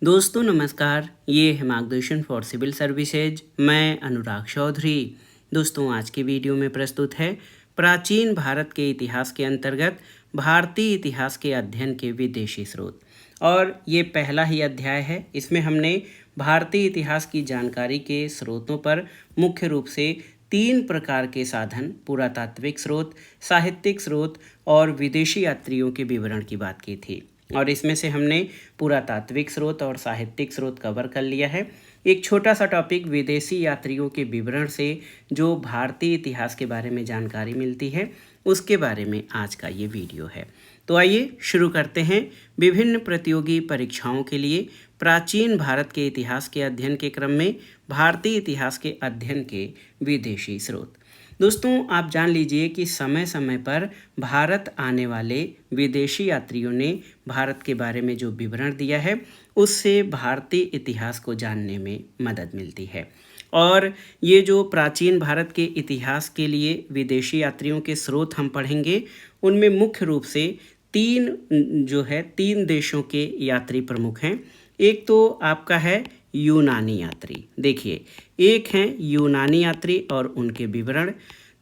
दोस्तों नमस्कार, ये है मार्गदर्शन फॉर सिविल सर्विसेज। मैं अनुराग चौधरी। दोस्तों आज की वीडियो में प्रस्तुत है प्राचीन भारत के इतिहास के अंतर्गत भारतीय इतिहास के अध्ययन के विदेशी स्रोत। और ये पहला ही अध्याय है। इसमें हमने भारतीय इतिहास की जानकारी के स्रोतों पर मुख्य रूप से 3 प्रकार के साधन, पुरातात्विक स्रोत, साहित्यिक स्रोत और विदेशी यात्रियों के विवरण की बात की थी। और इसमें से हमने पुरातात्विक स्रोत और साहित्यिक स्रोत कवर कर लिया है। एक छोटा सा टॉपिक विदेशी यात्रियों के विवरण से जो भारतीय इतिहास के बारे में जानकारी मिलती है, उसके बारे में आज का ये वीडियो है। तो आइए शुरू करते हैं। विभिन्न प्रतियोगी परीक्षाओं के लिए प्राचीन भारत के इतिहास के अध्ययन के क्रम में भारतीय इतिहास के अध्ययन के विदेशी स्रोत। दोस्तों आप जान लीजिए कि समय समय पर भारत आने वाले विदेशी यात्रियों ने भारत के बारे में जो विवरण दिया है, उससे भारतीय इतिहास को जानने में मदद मिलती है। और ये जो प्राचीन भारत के इतिहास के लिए विदेशी यात्रियों के स्रोत हम पढ़ेंगे, उनमें मुख्य रूप से तीन देशों के यात्री प्रमुख हैं। एक तो आपका है यूनानी यात्री। देखिए, एक हैं यूनानी यात्री और उनके विवरण।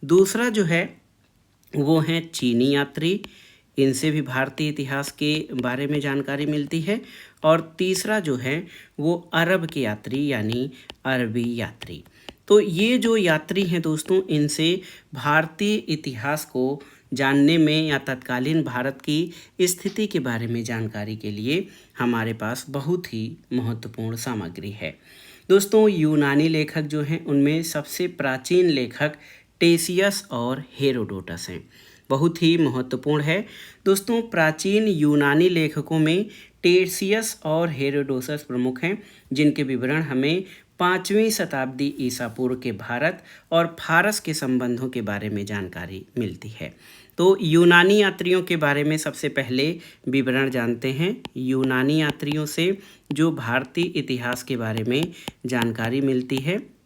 दूसरा जो है वो हैं चीनी यात्री, इनसे भी भारतीय इतिहास के बारे में जानकारी मिलती है। और तीसरा जो है वो अरब के यात्री यानी अरबी यात्री। तो ये जो यात्री हैं दोस्तों, इनसे भारतीय इतिहास को जानने में या तत्कालीन भारत की स्थिति के बारे में जानकारी के लिए हमारे पास बहुत ही महत्वपूर्ण सामग्री है। दोस्तों यूनानी लेखक जो हैं, उनमें सबसे प्राचीन लेखक टेसियस और हेरोडोटस हैं। बहुत ही महत्वपूर्ण है। दोस्तों प्राचीन यूनानी लेखकों में टेसियस और हेरोडोटस प्रमुख हैं, जिनके विवरण हमें 5वीं शताब्दी ईसा पूर्व के भारत और फारस के संबंधों के बारे में जानकारी मिलती है। तो यूनानी यात्रियों के बारे में सबसे पहले विवरण जानते हैं। यूनानी यात्रियों से जो भारतीय इतिहास के बारे में जानकारी मिलती है,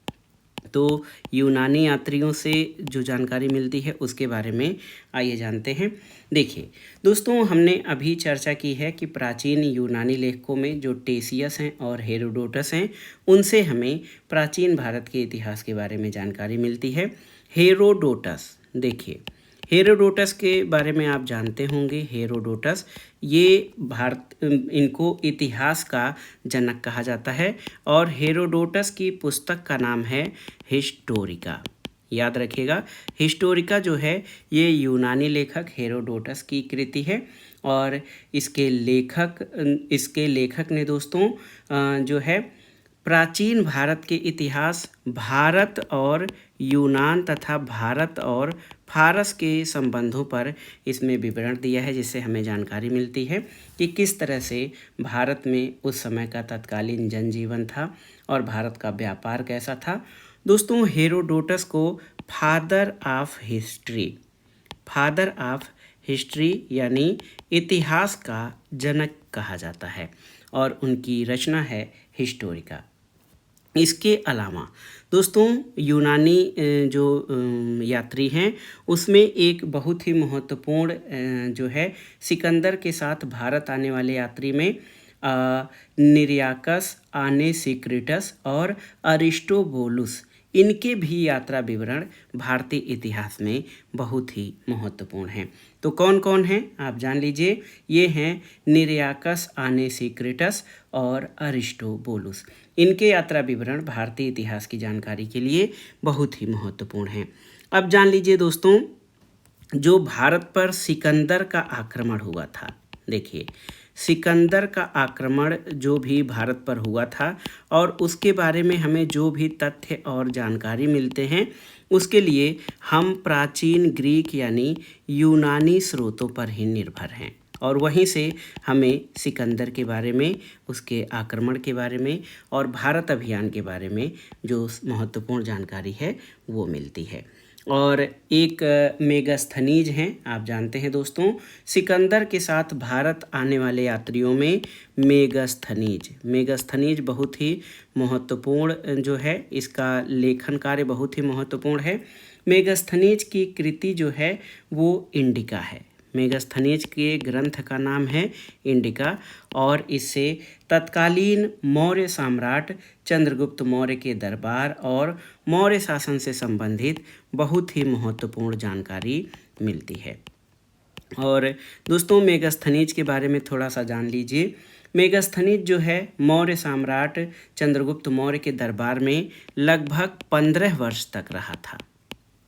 तो यूनानी यात्रियों से जो जानकारी मिलती है उसके बारे में आइए जानते हैं। देखिए दोस्तों, हमने अभी चर्चा की है कि प्राचीन यूनानी लेखकों में जो टेसियस हैं और हेरोडोटस हैं, उनसे हमें प्राचीन भारत के इतिहास के बारे में जानकारी मिलती है। हेरोडोटस, देखिए हेरोडोटस के बारे में आप जानते होंगे। हेरोडोटस ये इनको इतिहास का जनक कहा जाता है। और हेरोडोटस की पुस्तक का नाम है हिस्टोरिका। याद रखिएगा, हिस्टोरिका जो है ये यूनानी लेखक हेरोडोटस की कृति है। और इसके लेखक ने दोस्तों जो है प्राचीन भारत के इतिहास, भारत और यूनान तथा भारत और फारस के संबंधों पर इसमें विवरण दिया है, जिससे हमें जानकारी मिलती है कि किस तरह से भारत में उस समय का तत्कालीन जनजीवन था और भारत का व्यापार कैसा था। दोस्तों हेरोडोटस को फादर ऑफ हिस्ट्री यानी इतिहास का जनक कहा जाता है और उनकी रचना है हिस्टोरिका। इसके अलावा दोस्तों यूनानी जो यात्री हैं, उसमें एक बहुत ही महत्वपूर्ण जो है सिकंदर के साथ भारत आने वाले यात्री में निरियाकस, आनेसिक्रिटस और अरिस्टोबुलस, इनके भी यात्रा विवरण भारतीय इतिहास में बहुत ही महत्वपूर्ण हैं। तो कौन कौन हैं आप जान लीजिए। ये हैं निरियाकस, आनेसिक्रिटस और अरिस्टोबुलस। इनके यात्रा विवरण भारतीय इतिहास की जानकारी के लिए बहुत ही महत्वपूर्ण हैं। अब जान लीजिए दोस्तों, जो भारत पर सिकंदर का आक्रमण हुआ था। देखिए सिकंदर का आक्रमण जो भी भारत पर हुआ था और उसके बारे में हमें जो भी तथ्य और जानकारी मिलते हैं, उसके लिए हम प्राचीन ग्रीक यानी यूनानी स्रोतों पर ही निर्भर हैं। और वहीं से हमें सिकंदर के बारे में, उसके आक्रमण के बारे में और भारत अभियान के बारे में जो महत्वपूर्ण जानकारी है वो मिलती है। और एक मेगास्थनीज हैं, आप जानते हैं दोस्तों, सिकंदर के साथ भारत आने वाले यात्रियों में मेगास्थनीज बहुत ही महत्वपूर्ण जो है, इसका लेखन कार्य बहुत ही महत्वपूर्ण है। मेगास्थनीज की कृति जो है वो इंडिका है। मेगास्थनीज के ग्रंथ का नाम है इंडिका और इससे तत्कालीन मौर्य सम्राट चंद्रगुप्त मौर्य के दरबार और मौर्य शासन से संबंधित बहुत ही महत्वपूर्ण जानकारी मिलती है। और दोस्तों मेगास्थनीज के बारे में थोड़ा सा जान लीजिए। मेगास्थनीज जो है मौर्य सम्राट चंद्रगुप्त मौर्य के दरबार में लगभग 15 वर्ष तक रहा था।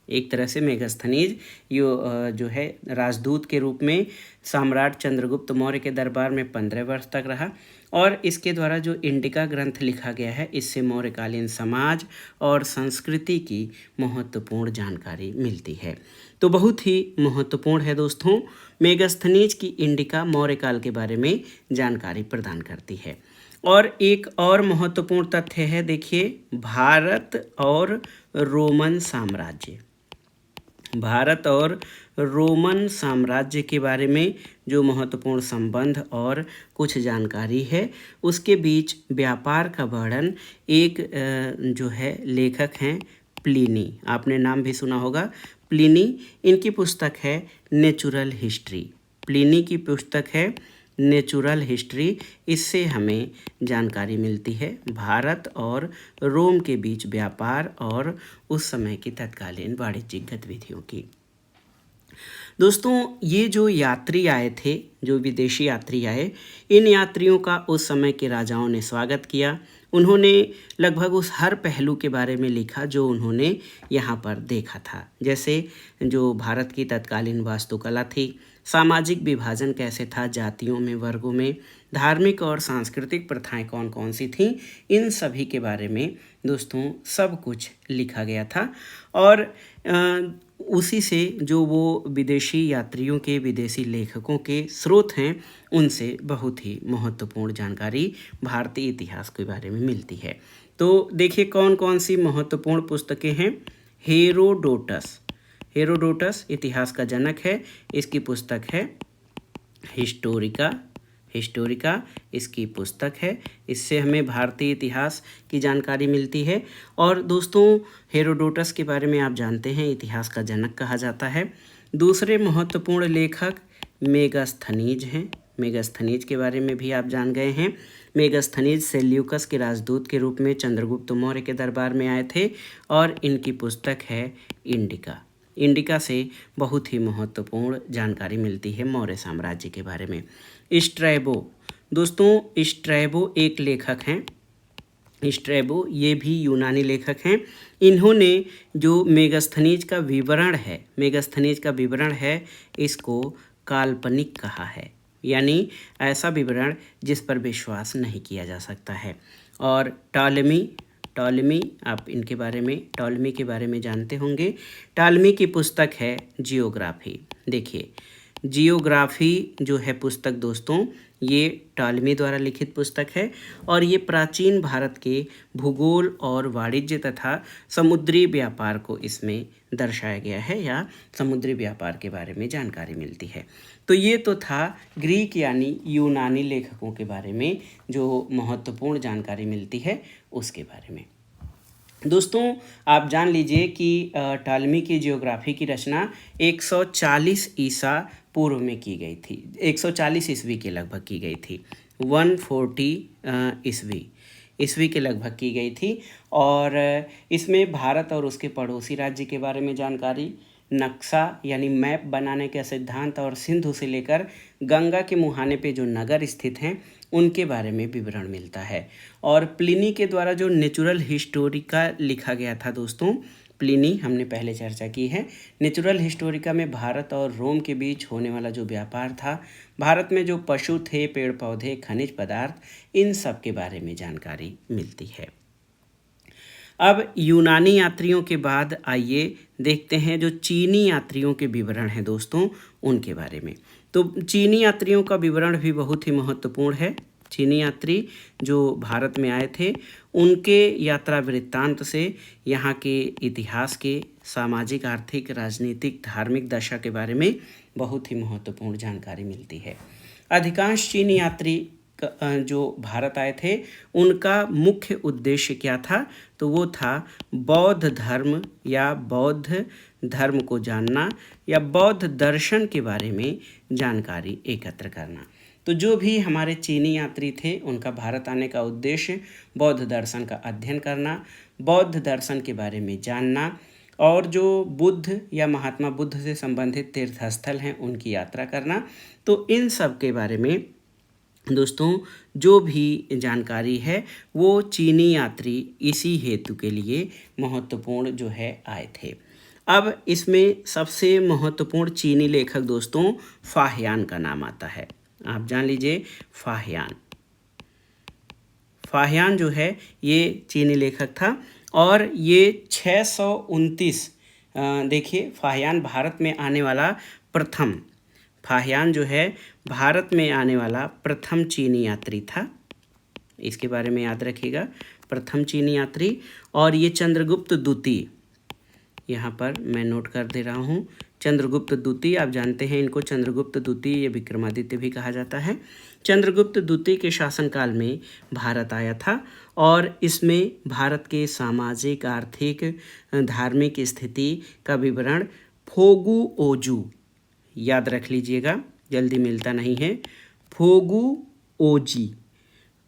एक तरह से मेगास्थनीज जो है राजदूत के रूप में सम्राट चंद्रगुप्त मौर्य के दरबार में 15 वर्ष तक रहा और इसके द्वारा जो इंडिका ग्रंथ लिखा गया है इससे मौर्यकालीन समाज और संस्कृति की महत्वपूर्ण जानकारी मिलती है। तो बहुत ही महत्वपूर्ण है दोस्तों, मेगास्थनीज की इंडिका मौर्यकाल के बारे में जानकारी प्रदान करती है। और एक और महत्वपूर्ण तथ्य है, देखिए, भारत और रोमन साम्राज्य। भारत और रोमन साम्राज्य के बारे में जो महत्वपूर्ण संबंध और कुछ जानकारी है उसके बीच व्यापार का वर्णन एक जो है लेखक हैं प्लिनी, आपने नाम भी सुना होगा प्लिनी। इनकी पुस्तक है नेचुरल हिस्ट्री। प्लिनी की पुस्तक है नेचुरल हिस्ट्री। इससे हमें जानकारी मिलती है भारत और रोम के बीच व्यापार और उस समय की तत्कालीन वाणिज्यिक गतिविधियों की। दोस्तों ये जो यात्री आए थे, जो विदेशी यात्री आए, इन यात्रियों का उस समय के राजाओं ने स्वागत किया। उन्होंने लगभग उस हर पहलू के बारे में लिखा जो उन्होंने यहाँ पर देखा था, जैसे जो भारत की तत्कालीन वास्तुकला थी, सामाजिक विभाजन कैसे था, जातियों में, वर्गों में, धार्मिक और सांस्कृतिक प्रथाएं कौन कौन सी थीं, इन सभी के बारे में दोस्तों सब कुछ लिखा गया था। और उसी से जो वो विदेशी यात्रियों के, विदेशी लेखकों के स्रोत हैं, उनसे बहुत ही महत्वपूर्ण जानकारी भारतीय इतिहास के बारे में मिलती है। तो देखिए कौन कौन सी महत्वपूर्ण पुस्तकें हैं। हेरोडोटस, हेरोडोटस इतिहास का जनक है, इसकी पुस्तक है हिस्टोरिका, हिस्टोरिका इसकी पुस्तक है। इससे हमें भारतीय इतिहास की जानकारी मिलती है। और दोस्तों हेरोडोटस के बारे में आप जानते हैं इतिहास का जनक कहा जाता है। दूसरे महत्वपूर्ण लेखक मेगास्थनीज हैं। मेगास्थनीज के बारे में भी आप जान गए हैं। मेगास्थनीज सेल्यूकस के राजदूत के रूप में चंद्रगुप्त मौर्य के दरबार में आए थे और इनकी पुस्तक है इंडिका। इंडिका से बहुत ही महत्वपूर्ण जानकारी मिलती है मौर्य साम्राज्य के बारे में। स्ट्रैबो, दोस्तों स्ट्रैबो एक लेखक हैं। स्ट्रैबो ये भी यूनानी लेखक हैं। इन्होंने जो मेगास्थनीज का विवरण है, मेगास्थनीज का विवरण है, इसको काल्पनिक कहा है, यानी ऐसा विवरण जिस पर विश्वास नहीं किया जा सकता है। और टॉलेमी आप इनके बारे में, टॉलेमी के बारे में जानते होंगे। टॉलेमी की पुस्तक है जियोग्राफी। देखिए जियोग्राफी जो है पुस्तक दोस्तों, ये टॉलेमी द्वारा लिखित पुस्तक है और ये प्राचीन भारत के भूगोल और वाणिज्य तथा समुद्री व्यापार को इसमें दर्शाया गया है या समुद्री व्यापार के बारे में जानकारी मिलती है। तो ये तो था ग्रीक यानी यूनानी लेखकों के बारे में जो महत्वपूर्ण जानकारी मिलती है उसके बारे में। दोस्तों आप जान लीजिए कि टॉलेमी की जियोग्राफी की रचना 140 ईसा पूर्व में की गई थी, 140 ईस्वी के लगभग की गई थी, 140 ईस्वी के लगभग की गई थी। और इसमें भारत और उसके पड़ोसी राज्य के बारे में जानकारी, नक्शा यानी मैप बनाने के सिद्धांत और सिंधु से लेकर गंगा के मुहाने पे जो नगर स्थित हैं उनके बारे में विवरण मिलता है। और प्लिनी के द्वारा जो नेचुरल हिस्टोरिका लिखा गया था दोस्तों, प्लिनी हमने पहले चर्चा की है। नेचुरल हिस्टोरिका में भारत और रोम के बीच होने वाला जो व्यापार था, भारत में जो पशु थे, पेड़ पौधे, खनिज पदार्थ, इन सब के बारे में जानकारी मिलती है। अब यूनानी यात्रियों के बाद आइए देखते हैं जो चीनी यात्रियों के विवरण हैं दोस्तों, उनके बारे में। तो चीनी यात्रियों का विवरण भी बहुत ही महत्वपूर्ण है। चीनी यात्री जो भारत में आए थे उनके यात्रा वृत्तांत से यहाँ के इतिहास के सामाजिक, आर्थिक, राजनीतिक, धार्मिक दशा के बारे में बहुत ही महत्वपूर्ण जानकारी मिलती है। अधिकांश चीनी यात्री जो भारत आए थे उनका मुख्य उद्देश्य क्या था, तो वो था बौद्ध धर्म या बौद्ध धर्म को जानना या बौद्ध दर्शन के बारे में जानकारी एकत्र करना। तो जो भी हमारे चीनी यात्री थे उनका भारत आने का उद्देश्य बौद्ध दर्शन का अध्ययन करना, बौद्ध दर्शन के बारे में जानना और जो बुद्ध या महात्मा बुद्ध से संबंधित तीर्थस्थल हैं उनकी यात्रा करना। तो इन सब के बारे में दोस्तों जो भी जानकारी है वो चीनी यात्री इसी हेतु के लिए महत्वपूर्ण जो है आए थे। अब इसमें सबसे महत्वपूर्ण चीनी लेखक दोस्तों फाहियान का नाम आता है। आप जान लीजिए फाहियान। फाहियान जो है ये चीनी लेखक था और ये 629 देखिए फाहियान भारत में आने वाला प्रथम, फाहियान जो है भारत में आने वाला प्रथम चीनी यात्री था। इसके बारे में याद रखिएगा, प्रथम चीनी यात्री। और ये चंद्रगुप्त द्वितीय, यहाँ पर मैं नोट कर दे रहा हूँ, चंद्रगुप्त द्वितीय, आप जानते हैं इनको चंद्रगुप्त द्वितीय या विक्रमादित्य भी कहा जाता है। चंद्रगुप्त द्वितीय के शासनकाल में भारत आया था और इसमें भारत के सामाजिक, आर्थिक, धार्मिक स्थिति का विवरण फोगु ओजू, याद रख लीजिएगा, जल्दी मिलता नहीं है, फोगु ओजी,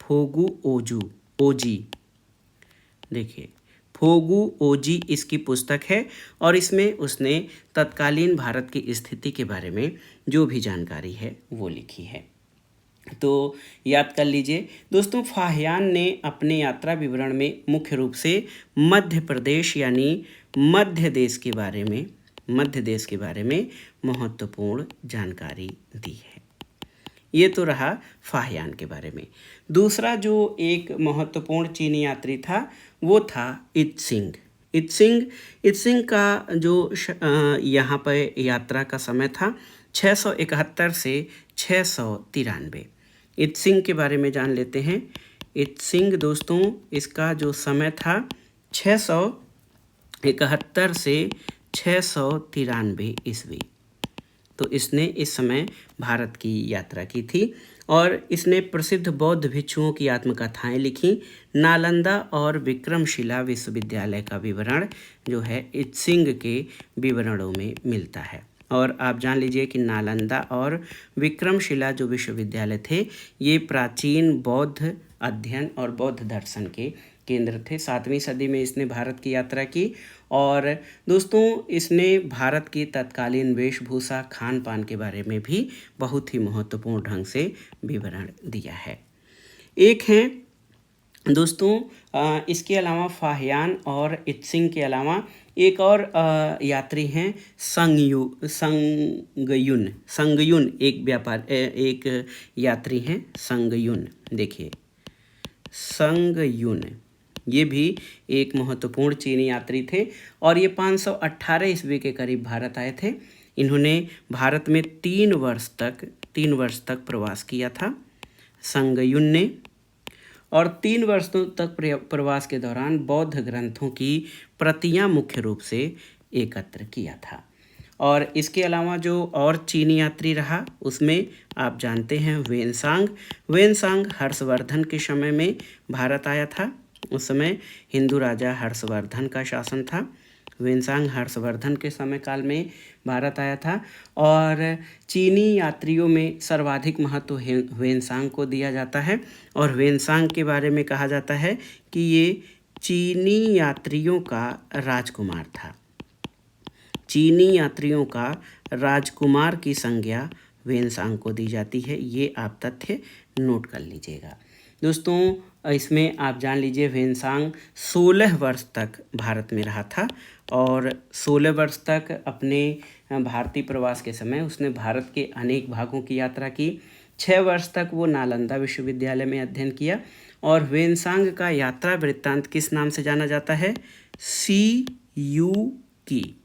फोगु ओजू, ओजी, देखिए फोगु ओजी इसकी पुस्तक है और इसमें उसने तत्कालीन भारत की स्थिति के बारे में जो भी जानकारी है वो लिखी है। तो याद कर लीजिए दोस्तों, फाहियान ने अपने यात्रा विवरण में मुख्य रूप से मध्य प्रदेश यानी मध्य देश के बारे में महत्वपूर्ण जानकारी दी है। ये तो रहा फाहियान के बारे में। दूसरा जो एक महत्वपूर्ण चीनी यात्री था वो था इत्सिंग। इत्सिंग का जो यहाँ पर यात्रा का समय था 671 से 693। इत्सिंग के बारे में जान लेते हैं। इत्सिंग दोस्तों इसका जो समय था 671 से 693 ईस्वी। तो इसने इस समय भारत की यात्रा की थी और इसने प्रसिद्ध बौद्ध भिक्षुओं की आत्मकथाएं लिखी। नालंदा और विक्रमशिला विश्वविद्यालय का विवरण जो है इत्सिंग के विवरणों में मिलता है। और आप जान लीजिए कि नालंदा और विक्रमशिला जो विश्वविद्यालय थे ये प्राचीन बौद्ध अध्ययन और बौद्ध दर्शन के केंद्र थे। 7वीं सदी में इसने भारत की यात्रा की और दोस्तों इसने भारत की तत्कालीन वेशभूषा, खान पान के बारे में भी बहुत ही महत्वपूर्ण ढंग से विवरण दिया है। एक हैं दोस्तों इसके अलावा फाहियान और इत्सिंग के अलावा एक और यात्री हैं संगयुन एक यात्री हैं संगयुन। देखिए संगयुन ये भी एक महत्वपूर्ण चीनी यात्री थे और ये 518 ईस्वी के करीब भारत आए थे। इन्होंने भारत में 3 वर्ष तक प्रवास किया था संगयुन ने और 3 वर्षों तक प्रवास के दौरान बौद्ध ग्रंथों की प्रतियां मुख्य रूप से एकत्र किया था। और इसके अलावा जो और चीनी यात्री रहा उसमें आप जानते हैं वेनसांग हर्षवर्धन के समय में भारत आया था। उस समय हिंदू राजा हर्षवर्धन का शासन था। वेनसांग हर्षवर्धन के समय काल में भारत आया था और चीनी यात्रियों में सर्वाधिक महत्व वेनसांग को दिया जाता है और वेनसांग के बारे में कहा जाता है कि ये चीनी यात्रियों का राजकुमार था। चीनी यात्रियों का राजकुमार की संज्ञा वेनसांग को दी जाती है। ये आप तथ्य नोट कर लीजिएगा दोस्तों। इसमें आप जान लीजिए वेनसांग 16 वर्ष तक भारत में रहा था और 16 वर्ष तक अपने भारतीय प्रवास के समय उसने भारत के अनेक भागों की यात्रा की। 6 वर्ष तक वो नालंदा विश्वविद्यालय में अध्ययन किया और वेनसांग का यात्रा वृत्तांत किस नाम से जाना जाता है? सीयूकी,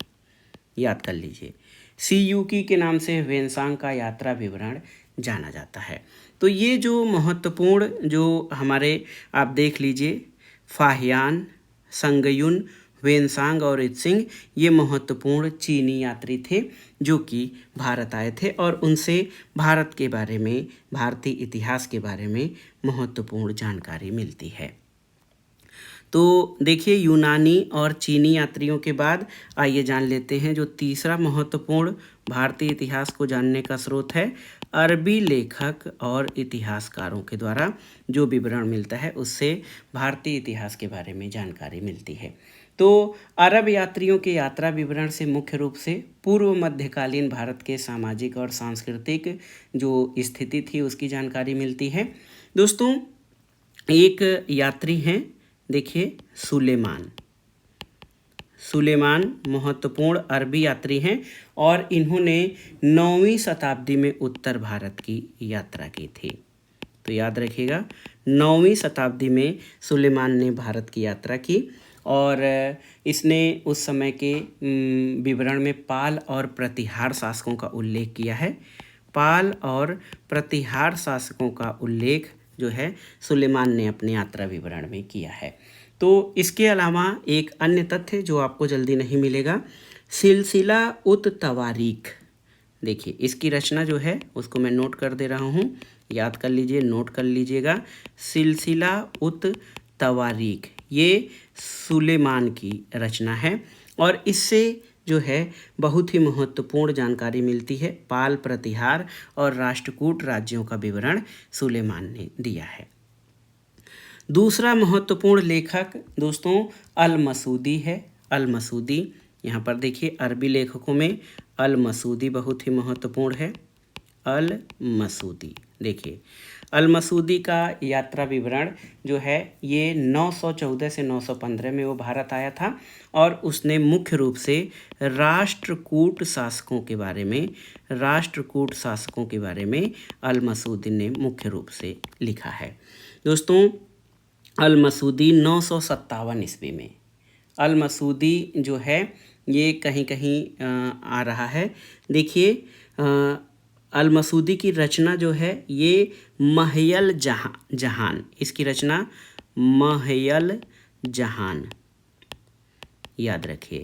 याद कर लीजिए, सीयूकी के नाम से वेनसांग का यात्रा विवरण जाना जाता है। तो ये जो महत्वपूर्ण जो हमारे आप देख लीजिए फाहियान, संगयुन, वेनसांग और इत्सिंग ये महत्वपूर्ण चीनी यात्री थे जो कि भारत आए थे और उनसे भारत के बारे में, भारतीय इतिहास के बारे में महत्वपूर्ण जानकारी मिलती है। तो देखिए, यूनानी और चीनी यात्रियों के बाद आइए जान लेते हैं जो तीसरा महत्वपूर्ण भारतीय इतिहास को जानने का स्रोत है। अरबी लेखक और इतिहासकारों के द्वारा जो विवरण मिलता है उससे भारतीय इतिहास के बारे में जानकारी मिलती है। तो अरब यात्रियों के यात्रा विवरण से मुख्य रूप से पूर्व मध्यकालीन भारत के सामाजिक और सांस्कृतिक जो स्थिति थी उसकी जानकारी मिलती है। दोस्तों, एक यात्री हैं, देखिए सुलेमान महत्वपूर्ण अरबी यात्री हैं और इन्होंने 9वीं शताब्दी में उत्तर भारत की यात्रा की थी। तो याद रखिएगा, 9वीं शताब्दी में सुलेमान ने भारत की यात्रा की और इसने उस समय के विवरण में पाल और प्रतिहार शासकों का उल्लेख किया है। पाल और प्रतिहार शासकों का उल्लेख जो है सुलेमान ने अपने यात्रा विवरण में किया है। तो इसके अलावा एक अन्य तथ्य जो आपको जल्दी नहीं मिलेगा, सिलसिला उत तवारीख। देखिए, इसकी रचना जो है उसको मैं नोट कर दे रहा हूँ, याद कर लीजिए, नोट कर लीजिएगा। सिलसिला उत तवारीख ये सुलेमान की रचना है और इससे जो है बहुत ही महत्वपूर्ण जानकारी मिलती है। पाल प्रतिहार और राष्ट्रकूट राज्यों का विवरण सुलेमान ने दिया है। दूसरा महत्वपूर्ण लेखक दोस्तों अल मसूदी है। अल मसूदी, यहाँ पर देखिए अरबी लेखकों में अल मसूदी बहुत ही महत्वपूर्ण है। अल मसूदी, देखिए अल मसूदी का यात्रा विवरण जो है ये 914 से 915 में वो भारत आया था और उसने मुख्य रूप से राष्ट्रकूट शासकों के बारे में अल मसूदी ने मुख्य रूप से लिखा है। दोस्तों, अल मसूदी 957 ईस्वी में, अल मसूदी जो है ये कहीं कहीं आ रहा है। देखिए, अल मसूदी की रचना जो है ये महयल जहान, इसकी रचना महयल जहान, याद रखिए,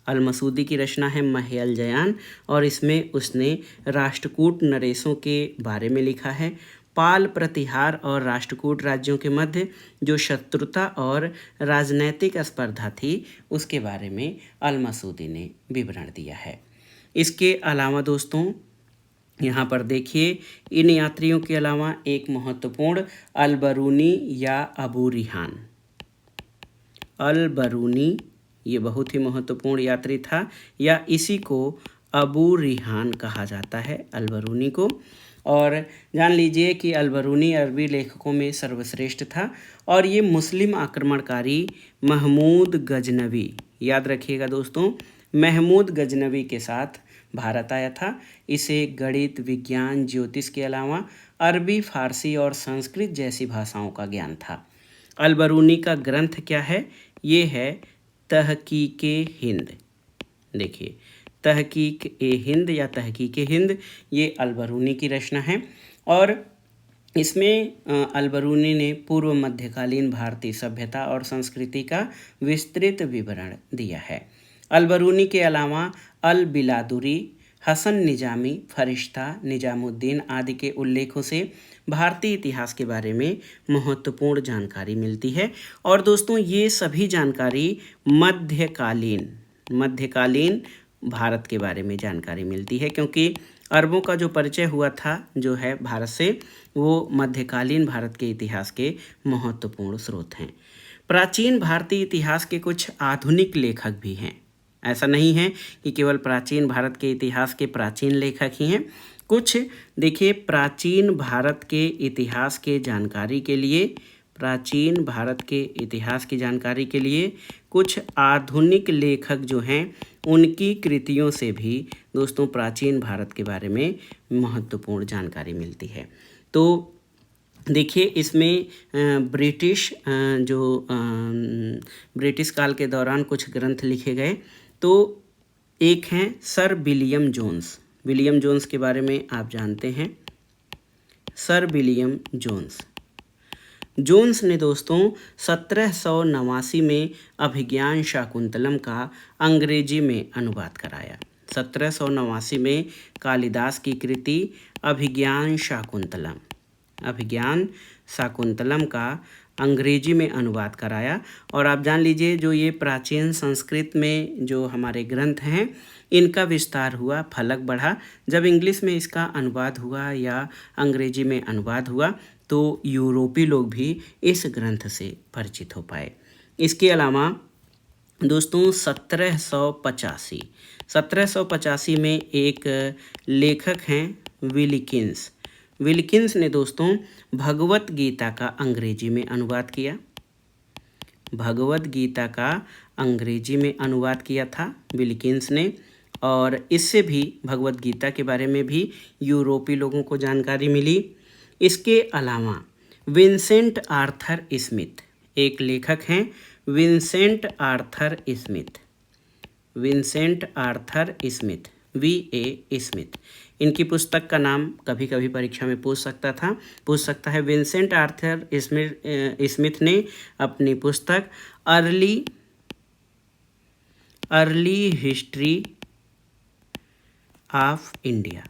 अल मसूदी की रचना है महयल जयान और इसमें उसने राष्ट्रकूट नरेशों के बारे में लिखा है। पाल प्रतिहार और राष्ट्रकूट राज्यों के मध्य जो शत्रुता और राजनैतिक स्पर्धा थी उसके बारे में अल मसूदी ने विवरण दिया है। इसके अलावा दोस्तों, यहाँ पर देखिए इन यात्रियों के अलावा एक महत्वपूर्ण अल बरूनी या अबू रिहान, अल बरूनी ये बहुत ही महत्वपूर्ण यात्री था या इसी को अबू रिहान कहा जाता है, अल बरूनी को। और जान लीजिए कि अल बरूनी अरबी लेखकों में सर्वश्रेष्ठ था और ये मुस्लिम आक्रमणकारी महमूद गजनवी, याद रखिएगा दोस्तों, महमूद गजनवी के साथ भारत आया था। इसे गणित, विज्ञान, ज्योतिष के अलावा अरबी, फारसी और संस्कृत जैसी भाषाओं का ज्ञान था। अल बरूनी का ग्रंथ क्या है? ये है तहकीके हिंद। देखिए, तहकीक-ए-हिंद या तहकीक-ए-हिंद ये अल बरूनी की रचना है और इसमें अल बरूनी ने पूर्व मध्यकालीन भारतीय सभ्यता और संस्कृति का विस्तृत विवरण दिया है। अल बरूनी के अलावा अल बिलादुरी, हसन निजामी, फरिश्ता, निजामुद्दीन आदि के उल्लेखों से भारतीय इतिहास के बारे में महत्वपूर्ण जानकारी मिलती है। और दोस्तों, ये सभी जानकारी मध्यकालीन भारत के बारे में जानकारी मिलती है क्योंकि अरबों का जो परिचय हुआ था जो है भारत से, वो मध्यकालीन भारत के इतिहास के महत्वपूर्ण स्रोत हैं। प्राचीन भारतीय इतिहास के कुछ आधुनिक लेखक भी हैं। ऐसा नहीं है कि केवल प्राचीन भारत के इतिहास के प्राचीन लेखक ही हैं। कुछ देखिए, प्राचीन भारत के इतिहास के जानकारी के लिए कुछ आधुनिक लेखक जो हैं उनकी कृतियों से भी दोस्तों प्राचीन भारत के बारे में महत्वपूर्ण जानकारी मिलती है। तो देखिए, इसमें ब्रिटिश काल के दौरान कुछ ग्रंथ लिखे गए। तो एक हैं सर विलियम जोन्स के बारे में आप जानते हैं। सर विलियम जोन्स जोन्स ने दोस्तों 1789 में अभिज्ञान शाकुंतलम का अंग्रेजी में अनुवाद कराया। 1789 में कालिदास की कृति अभिज्ञान शाकुंतलम का अंग्रेजी में अनुवाद कराया। और आप जान लीजिए जो ये प्राचीन संस्कृत में जो हमारे ग्रंथ हैं इनका विस्तार हुआ, फलक बढ़ा जब इंग्लिश में इसका अनुवाद हुआ या अंग्रेजी में अनुवाद हुआ तो यूरोपीय लोग भी इस ग्रंथ से परिचित हो पाए। इसके अलावा दोस्तों 1785 में एक लेखक हैं विल्किंस ने दोस्तों भगवत गीता का अंग्रेजी में अनुवाद किया। भगवत गीता का अंग्रेजी में अनुवाद किया था विल्किंस ने, और इससे भी भगवत गीता के बारे में भी यूरोपीय लोगों को जानकारी मिली। इसके अलावा विंसेंट आर्थर स्मिथ एक लेखक हैं, Vincent Arthur Smith V.A. Smith. इनकी पुस्तक का नाम कभी कभी परीक्षा में पूछ सकता है। विंसेंट आर्थर स्मिथ ने अपनी पुस्तक early history of India,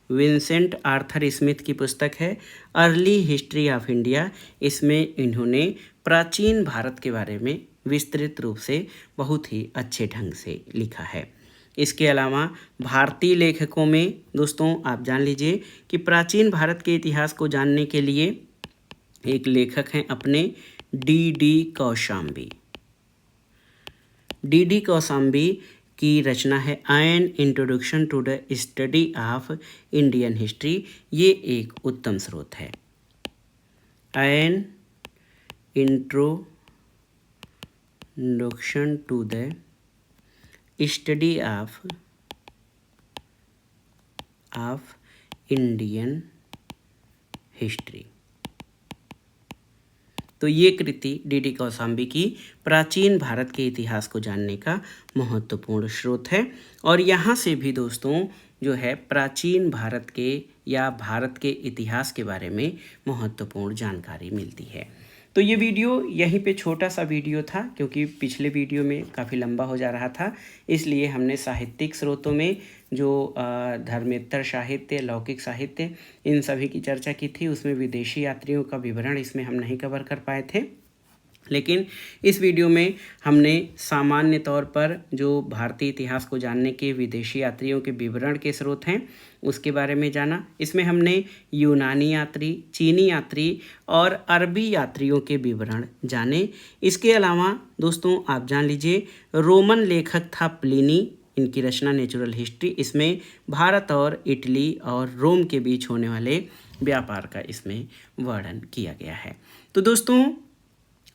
Vincent Arthur Smith की पुस्तक है अर्ली हिस्ट्री ऑफ इंडिया। इसमें इन्होंने प्राचीन भारत के बारे में विस्तृत रूप से बहुत ही अच्छे ढंग से लिखा है। इसके अलावा भारतीय लेखकों में दोस्तों आप जान लीजिए कि प्राचीन भारत के इतिहास को जानने के लिए एक लेखक हैं अपने डी कौशाम्बी की रचना है an introduction to the study of Indian history. ये एक उत्तम स्रोत है। An introduction to the study of Indian history. तो ये कृति डी कौशाम्बी की प्राचीन भारत के इतिहास को जानने का महत्वपूर्ण स्रोत है। और यहाँ से भी दोस्तों जो है प्राचीन भारत के या भारत के इतिहास के बारे में महत्वपूर्ण जानकारी मिलती है। तो ये वीडियो यहीं पे छोटा सा वीडियो था क्योंकि पिछले वीडियो में काफ़ी लंबा हो जा रहा था, इसलिए हमने साहित्यिक स्रोतों में जो धर्मेतर साहित्य, लौकिक साहित्य, इन सभी की चर्चा की थी। उसमें विदेशी यात्रियों का विवरण इसमें हम नहीं कवर कर पाए थे, लेकिन इस वीडियो में हमने सामान्य तौर पर जो भारतीय इतिहास को जानने के विदेशी यात्रियों के विवरण के स्रोत हैं उसके बारे में जाना। इसमें हमने यूनानी यात्री, चीनी यात्री और अरबी यात्रियों के विवरण जाने। इसके अलावा दोस्तों आप जान लीजिए रोमन लेखक था प्लिनी, इनकी रचना नेचुरल हिस्ट्री। इसमें भारत और इटली और रोम के बीच होने वाले व्यापार का इसमें वर्णन किया गया है। तो दोस्तों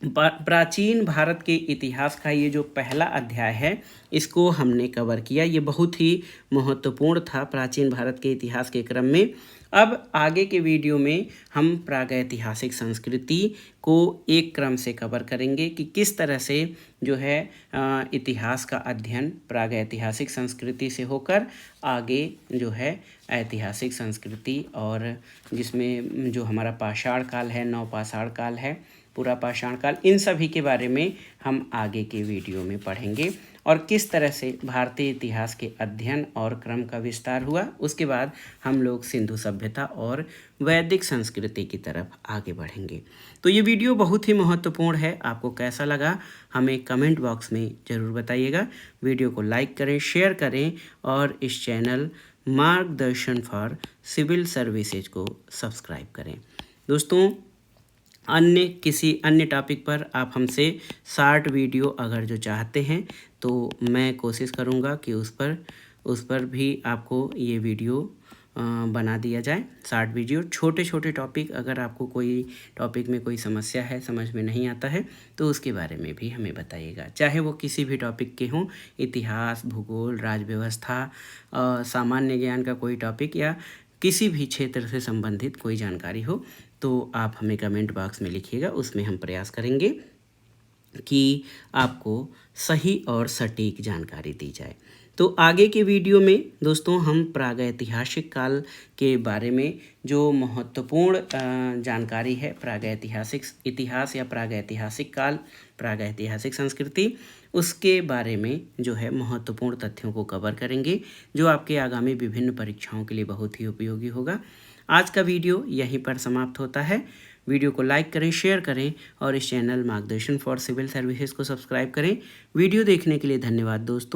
प्राचीन भारत के इतिहास का ये जो पहला अध्याय है इसको हमने कवर किया। ये बहुत ही महत्वपूर्ण था प्राचीन भारत के इतिहास के क्रम में। अब आगे के वीडियो में हम प्रागैतिहासिक संस्कृति को एक क्रम से कवर करेंगे कि किस तरह से जो है इतिहास का अध्ययन प्रागैतिहासिक संस्कृति से होकर आगे जो है ऐतिहासिक संस्कृति, और जिसमें जो हमारा पाषाण काल है, नवपाषाण काल है, पूरा पाषाण काल, इन सभी के बारे में हम आगे के वीडियो में पढ़ेंगे और किस तरह से भारतीय इतिहास के अध्ययन और क्रम का विस्तार हुआ। उसके बाद हम लोग सिंधु सभ्यता और वैदिक संस्कृति की तरफ आगे बढ़ेंगे। तो ये वीडियो बहुत ही महत्वपूर्ण है। आपको कैसा लगा हमें कमेंट बॉक्स में ज़रूर बताइएगा। वीडियो को लाइक करें, शेयर करें और इस चैनल मार्गदर्शन फॉर सिविल सर्विसेज को सब्सक्राइब करें। दोस्तों किसी अन्य टॉपिक पर आप हमसे शॉर्ट वीडियो अगर जो चाहते हैं तो मैं कोशिश करूंगा कि उस पर भी आपको ये वीडियो बना दिया जाए। शॉर्ट वीडियो, छोटे छोटे टॉपिक, अगर आपको कोई टॉपिक में कोई समस्या है, समझ में नहीं आता है तो उसके बारे में भी हमें बताइएगा, चाहे वो किसी भी टॉपिक के हों, इतिहास, भूगोल, राज्य व्यवस्था, सामान्य ज्ञान का कोई टॉपिक या किसी भी क्षेत्र से संबंधित कोई जानकारी हो तो आप हमें कमेंट बॉक्स में लिखिएगा। उसमें हम प्रयास करेंगे कि आपको सही और सटीक जानकारी दी जाए। तो आगे के वीडियो में दोस्तों हम प्रागैतिहासिक काल के बारे में जो महत्वपूर्ण जानकारी है, प्रागैतिहासिक इतिहास या प्रागैतिहासिक काल, प्रागैतिहासिक संस्कृति, उसके बारे में जो है महत्वपूर्ण तथ्यों को कवर करेंगे, जो आपके आगामी विभिन्न परीक्षाओं के लिए बहुत ही उपयोगी होगा। आज का वीडियो यहीं पर समाप्त होता है। वीडियो को लाइक करें, शेयर करें और इस चैनल मार्गदर्शन फॉर सिविल सर्विसेज को सब्सक्राइब करें। वीडियो देखने के लिए धन्यवाद दोस्तों।